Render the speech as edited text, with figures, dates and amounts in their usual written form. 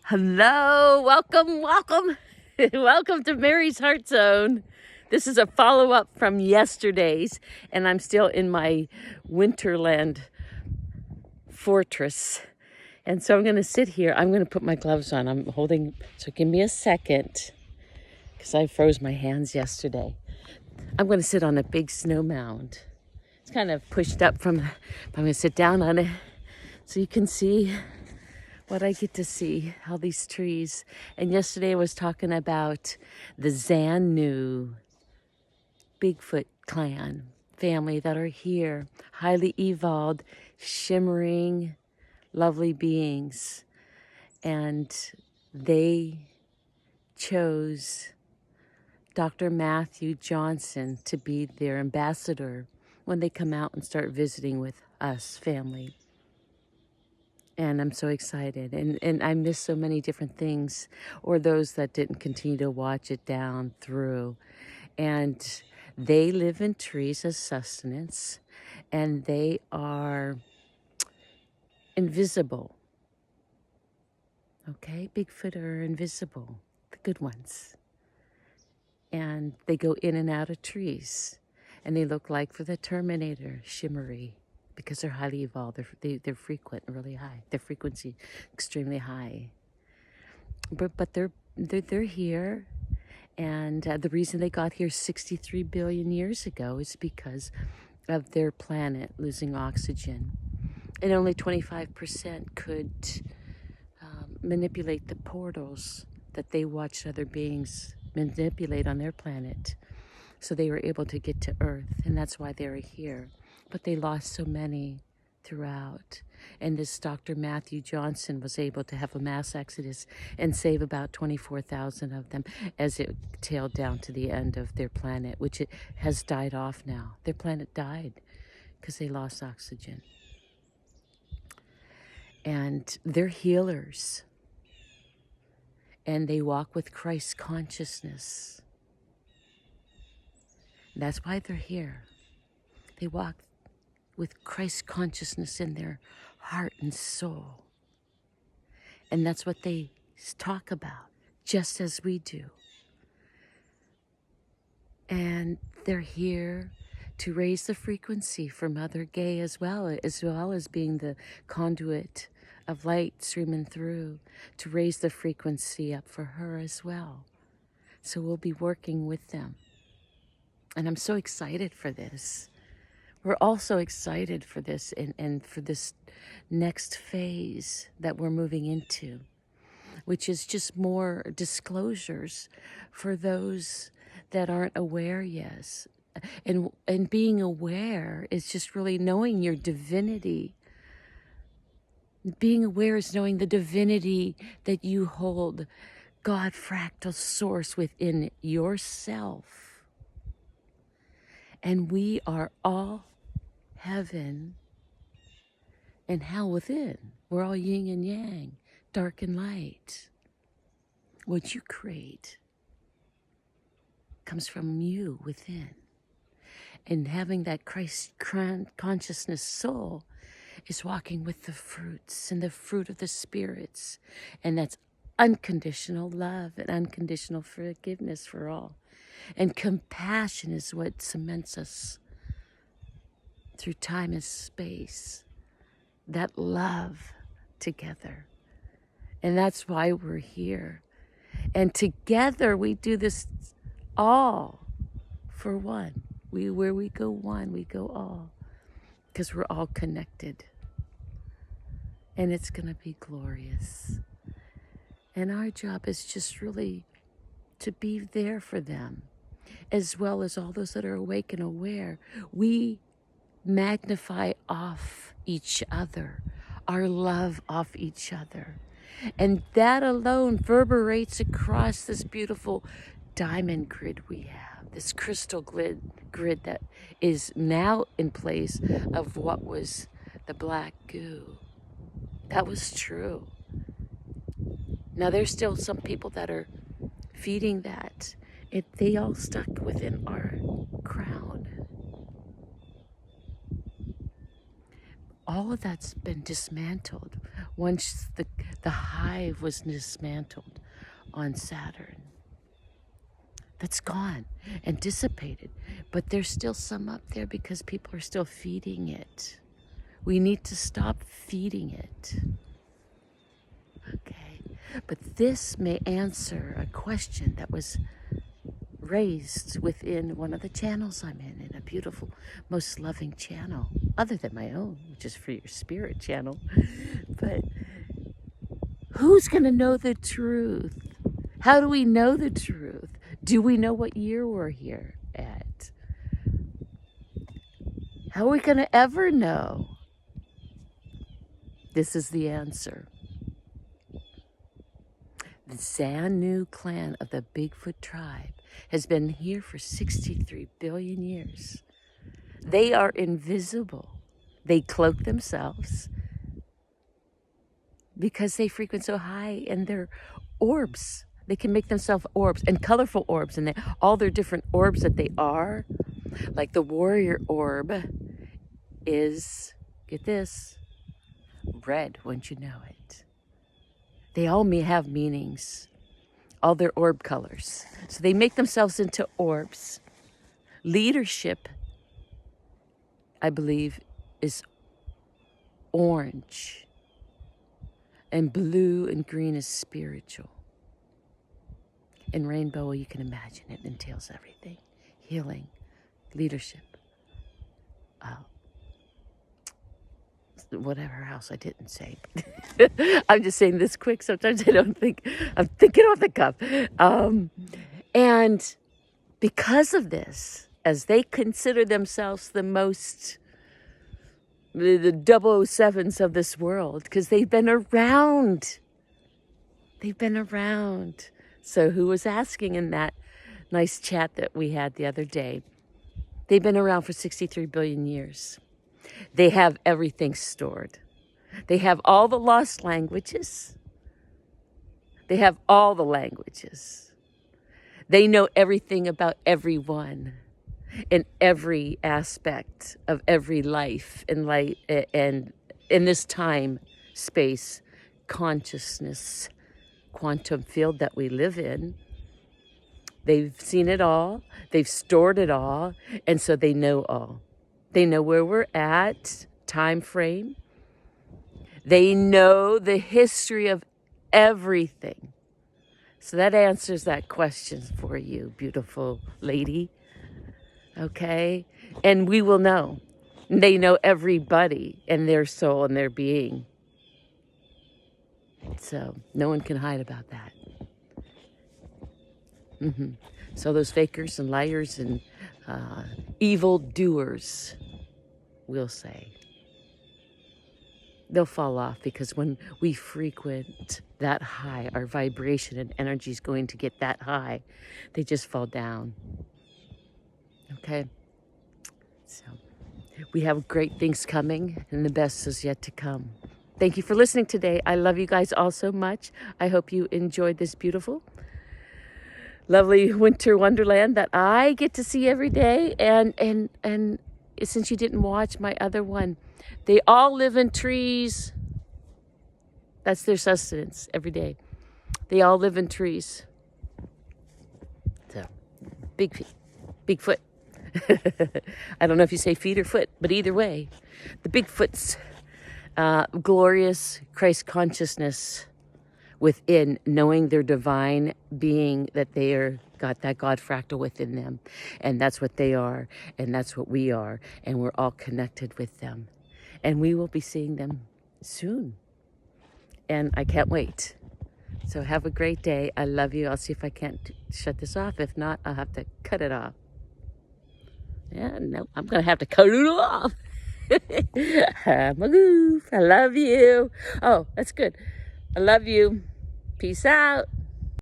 Hello, welcome. Welcome to Mary's Heart Zone. This is a follow-up from yesterday's, and I'm still in my Winterland fortress. And so I'm going to sit here. I'm going to put my gloves on. I'm holding, so give me a second, because I froze my hands yesterday. I'm going to sit on a big snow mound. It's kind of pushed up from, I'm going to sit down on it so you can see what I get to see, all these trees. And yesterday I was talking about the Xanue BigFoot clan family that are here, highly evolved, shimmering, lovely beings. And they chose Dr. Matthew Johnson to be their ambassador when they come out and start visiting with us family. And I'm so excited. And I miss so many different things, or those that didn't continue to watch it down through. And they live in trees as sustenance, and they are invisible. Okay? Bigfoot are invisible, the good ones. And they go in and out of trees. And they look like for the Terminator, shimmery. Because they're highly evolved, they're frequent, really high. Their frequency extremely high. But they're here, and the reason they got here 63 billion years ago is because of their planet losing oxygen, and only 25% could manipulate the portals that they watched other beings manipulate on their planet. So they were able to get to Earth, and that's why they were here. But they lost so many throughout. And this Dr. Matthew Johnson was able to have a mass exodus and save about 24,000 of them as it tailed down to the end of their planet, which it has died off now. Their planet died because they lost oxygen. And they're healers. And they walk with Christ consciousness. That's why they're here. They walk with Christ consciousness in their heart and soul. And that's what they talk about, just as we do. And they're here to raise the frequency for Mother Gay as well as being the conduit of light streaming through, to raise the frequency up for her as well. So we'll be working with them. And I'm so excited for this. We're also excited for this and for this next phase that we're moving into, which is just more disclosures for those that aren't aware yet. And being aware is just really knowing your divinity. Being aware is knowing the divinity that you hold, God fractal source within yourself. And we are all heaven and hell within. We're all yin and yang, dark and light. What you create comes from you within. And having that Christ consciousness soul is walking with the fruits and the fruit of the spirits. And that's unconditional love and unconditional forgiveness for all. And compassion is what cements us through time and space. That love together. And that's why we're here. And together we do this all for one. Where we go one, we go all. Because we're all connected. And it's going to be glorious. And our job is just really to be there for them, as well as all those that are awake and aware. We magnify off each other, our love off each other. And that alone reverberates across this beautiful diamond grid we have, this crystal grid that is now in place of what was the black goo. That was true. Now there's still some people that are feeding that. They all stuck within our crown. All of that's been dismantled. once the hive was dismantled on Saturn. That's gone and dissipated. But there's still some up there because people are still feeding it. We need to stop feeding it. Okay. But this may answer a question that was raised within one of the channels I'm in a beautiful, most loving channel, other than my own, which is for your spirit channel. But who's going to know the truth? How do we know the truth? Do we know what year we're here at? How are we going to ever know? This is the answer. The Xanue clan of the BigFoot tribe has been here for 63 billion years. They are invisible. They cloak themselves because they frequent so high, and they're orbs. They can make themselves orbs, and colorful orbs, and all their different orbs that they are. Like the warrior orb is, get this, red, wouldn't you know it? They all may have meanings, all their orb colors. So they make themselves into orbs. Leadership, I believe, is orange. And blue and green is spiritual. And rainbow, you can imagine, it entails everything. Healing, leadership, whatever else I didn't say. I'm just saying this quick. Sometimes I don't think, I'm thinking off the cuff. And because of this, as they consider themselves the most, the 007s of this world, because they've been around. They've been around. So who was asking in that nice chat that we had the other day? They've been around for 63 billion years. They have everything stored. They have all the lost languages. They have all the languages. They know everything about everyone in every aspect of every life and in this time, space, consciousness, quantum field that we live in. They've seen it all. They've stored it all. And so they know all. They know where we're at, time frame. They know the history of everything. So that answers that question for you, beautiful lady. Okay? And we will know. They know everybody and their soul and their being. So no one can hide about that. So those fakers and liars and evil doers, we'll say, they'll fall off, because when we frequent that high, our vibration and energy is going to get that high. They just fall down. Okay? So we have great things coming, and the best is yet to come. Thank you for listening today. I love you guys all so much. I hope you enjoyed this beautiful, lovely winter wonderland that I get to see every day. And since you didn't watch my other one, they all live in trees. That's their sustenance every day. They all live in trees. So, BigFoot. I don't know if you say feet or foot, but either way, the BigFoots, glorious Christ consciousness within, knowing their divine being, that they are got that God fractal within them, and that's what they are, and that's what we are, and we're all connected with them, and we will be seeing them soon, and I can't wait. So have a great day. I love you. I'll see if I can't shut this off. If not, I'll have to cut it off. Yeah, no, I'm gonna have to cut it off. I'm a goof. I love you. Oh, that's good. I love you. Peace out.